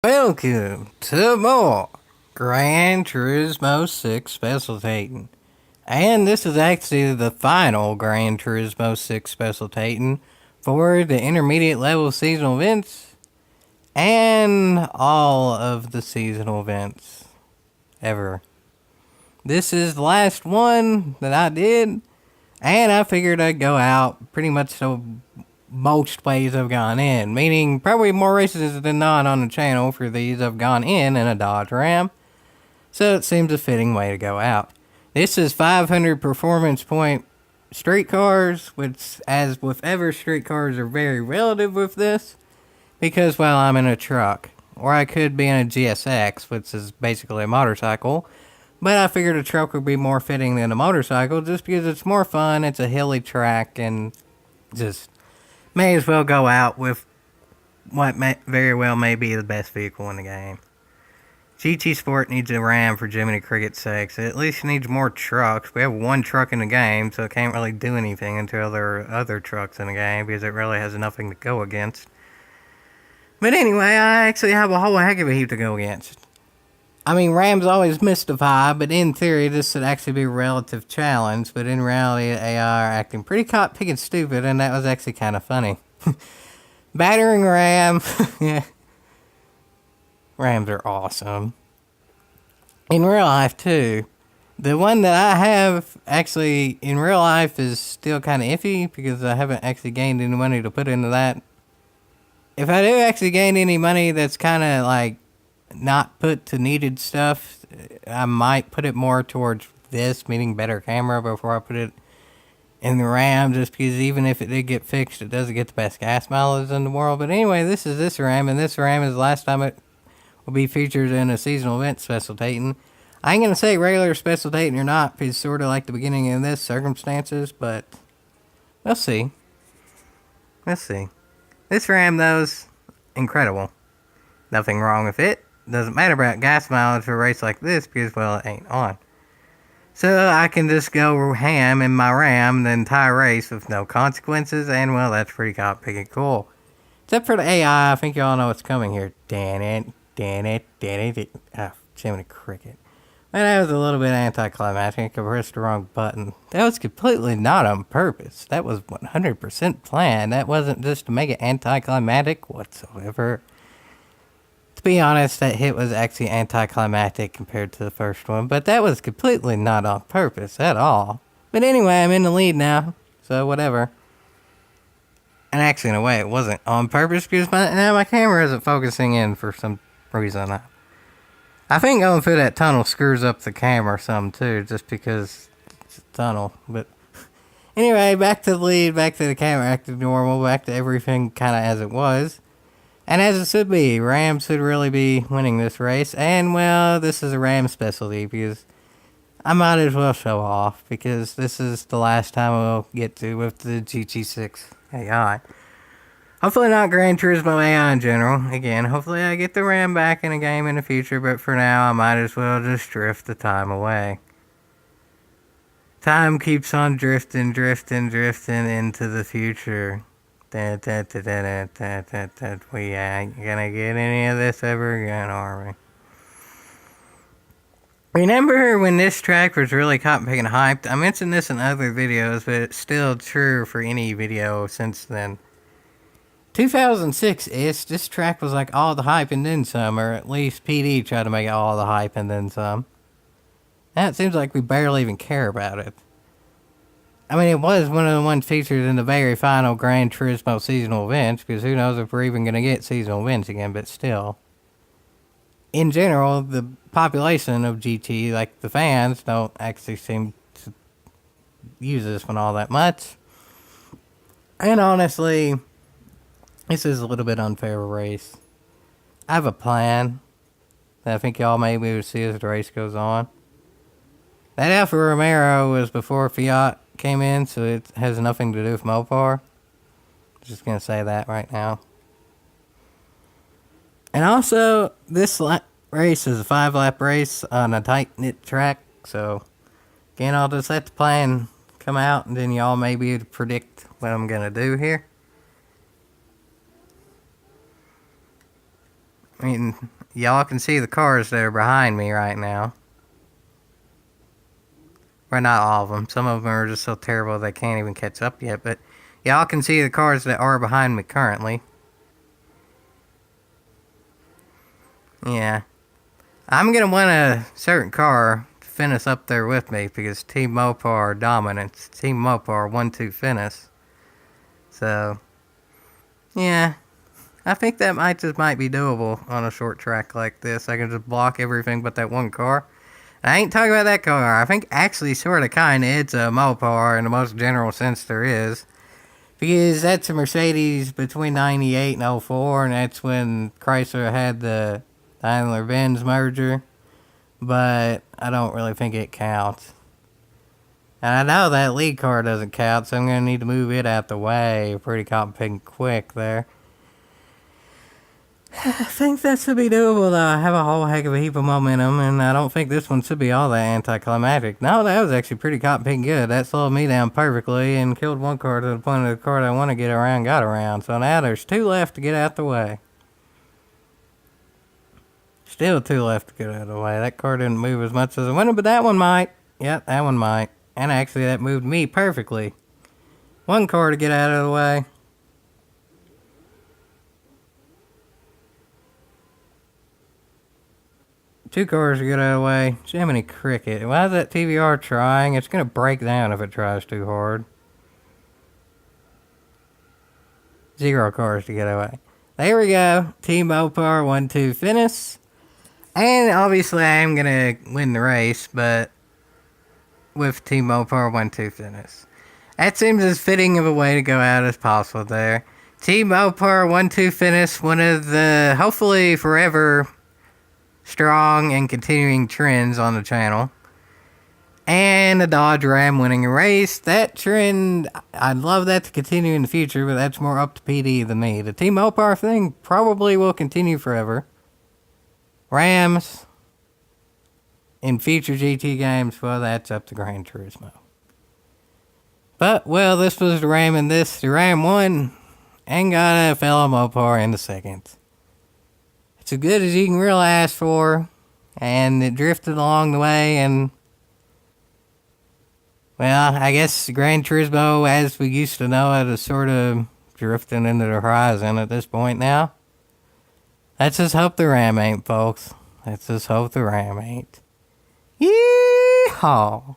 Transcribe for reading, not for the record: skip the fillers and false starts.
Welcome to more Gran Turismo 6 Specialtatin. And this is actually the final Gran Turismo 6 Specialtatin for the intermediate level seasonal events and all of the seasonal events ever. This is the last one that I did, and I figured I'd go out pretty much so most ways I've gone in, meaning probably more races than not on the channel for these I've gone in a Dodge Ram, so it seems a fitting way to go out. This is 500 performance point street cars, which, as with ever, street cars are very relative with this, because, well, I'm in a truck, or I could be in a GT6, which is basically a motorcycle, but I figured a truck would be more fitting than a motorcycle, just because it's more fun, it's a hilly track, and just may as well go out with what very well may be the best vehicle in the game. GT Sport needs a Ram for Jiminy Cricket's sake. It at least needs more trucks. We have one truck in the game, so it can't really do anything until there are other trucks in the game, because it really has nothing to go against. But anyway, I actually have a whole heck of a heap to go against. I mean, Rams always Mystify, but in theory, this should actually be a relative challenge. But in reality, AI are acting pretty caught picking stupid, and that was actually kind of funny. Battering Ram. Yeah. Rams are awesome. In real life, too. The one that I have, actually, in real life is still kind of iffy, because I haven't actually gained any money to put into that. If I do actually gain any money that's kind of, like, not put to needed stuff, I might put it more towards this, meaning better camera, before I put it in the Ram, just because even if it did get fixed, it doesn't get the best gas mileage in the world. But anyway, this is this Ram, and this Ram is the last time it will be featured in a seasonal event Specialtatin. I ain't gonna say regular Specialtatin or not, because it's sort of like the beginning of this circumstances, but we'll see. Let's see. This Ram, though, is incredible. Nothing wrong with it. Doesn't matter about gas mileage for a race like this, because, well, it ain't on. So I can just go ham in my Ram the entire race with no consequences, and, well, that's pretty picking cool. Except for the AI, I think y'all know what's coming here. Damn it. Ah, Jiminy Cricket. Well, that was a little bit anticlimactic. I pressed the wrong button. That was completely not on purpose. That was 100% planned. That wasn't just to make it anticlimactic whatsoever. To be honest, that hit was actually anticlimactic compared to the first one, but that was completely not on purpose at all. But anyway, I'm in the lead now, so whatever. And actually, in a way, it wasn't on purpose, because now my camera isn't focusing in for some reason. I think going through that tunnel screws up the camera or something too, just because it's a tunnel. But anyway, back to the lead, back to the camera acting normal, back to everything kind of as it was. And as it should be, Rams should really be winning this race. And, well, this is a Ram specialty, because I might as well show off, because this is the last time we'll get to with the GT6 AI. Hopefully not Gran Turismo AI in general. Again, hopefully I get the Ram back in a game in the future, but for now I might as well just drift the time away. Time keeps on drifting into the future. We ain't gonna get any of this ever again, are we? Remember when this track was really caught picking hyped? I mentioned this in other videos, but it's still true for any video since then. 2006-ish, this track was like all the hype and then some, or at least PD tried to make it all the hype and then some. Now it seems like we barely even care about it. I mean, it was one of the ones featured in the very final Gran Turismo seasonal events, because who knows if we're even going to get seasonal events again, but still. In general, the population of GT, like the fans, don't actually seem to use this one all that much. And honestly, this is a little bit unfair of a race. I have a plan that I think y'all maybe will see as the race goes on. That Alfa Romero was before Fiat came in, so it has nothing to do with Mopar. Just gonna say that right now. And also, this race is a 5-lap race on a tight-knit track, so again, I'll just let the plan come out, and then y'all may be able to predict what I'm gonna do here. I mean, y'all can see the cars that are behind me right now. Well, not all of them. Some of them are just so terrible they can't even catch up yet. But y'all can see the cars that are behind me currently. Yeah. I'm going to want a certain car to finish up there with me because Team Mopar dominance. Team Mopar 1-2 finish. So, yeah. I think that might be doable on a short track like this. I can just block everything but that one car. I ain't talking about that car. I think actually sort of kind of it's a Mopar in the most general sense there is. Because that's a Mercedes between 98 and 04, and that's when Chrysler had the Daimler-Benz merger. But I don't really think it counts. And I know that lead car doesn't count, so I'm going to need to move it out the way pretty cotton quick there. I think that should be doable, though. I have a whole heck of a heap of momentum, and I don't think this one should be all that anticlimactic. No, that was actually pretty cotton good. That slowed me down perfectly and killed one car to the point of the car that I want to get around got around. So now there's 2 left to get out the way. Still 2 left to get out of the way. That car didn't move as much as I wanted, but that one might. Yep, that one might. And actually, that moved me perfectly. 1 car to get out of the way. 2 cars to get out of the way. Jiminy Cricket. Why is that TVR trying? It's going to break down if it tries too hard. 0 cars to get away. There we go. Team Mopar 1-2 finish. And obviously I am going to win the race, but with Team Mopar 1-2 finish. That seems as fitting of a way to go out as possible there. Team Mopar 1-2 finish, one of the hopefully forever strong and continuing trends on the channel. And a Dodge Ram winning a race. That trend, I'd love that to continue in the future, but that's more up to PD than me. The Team Mopar thing probably will continue forever. Rams in future GT games, well, that's up to Gran Turismo. But, well, this was the Ram and this. The Ram won and got a fellow Mopar in the second. It's as good as you can really ask for, and it drifted along the way, and well, I guess Gran Turismo, as we used to know it, is sort of drifting into the horizon at this point now. Let's just hope the Ram ain't, folks. Let's just hope the Ram ain't. Yeehaw!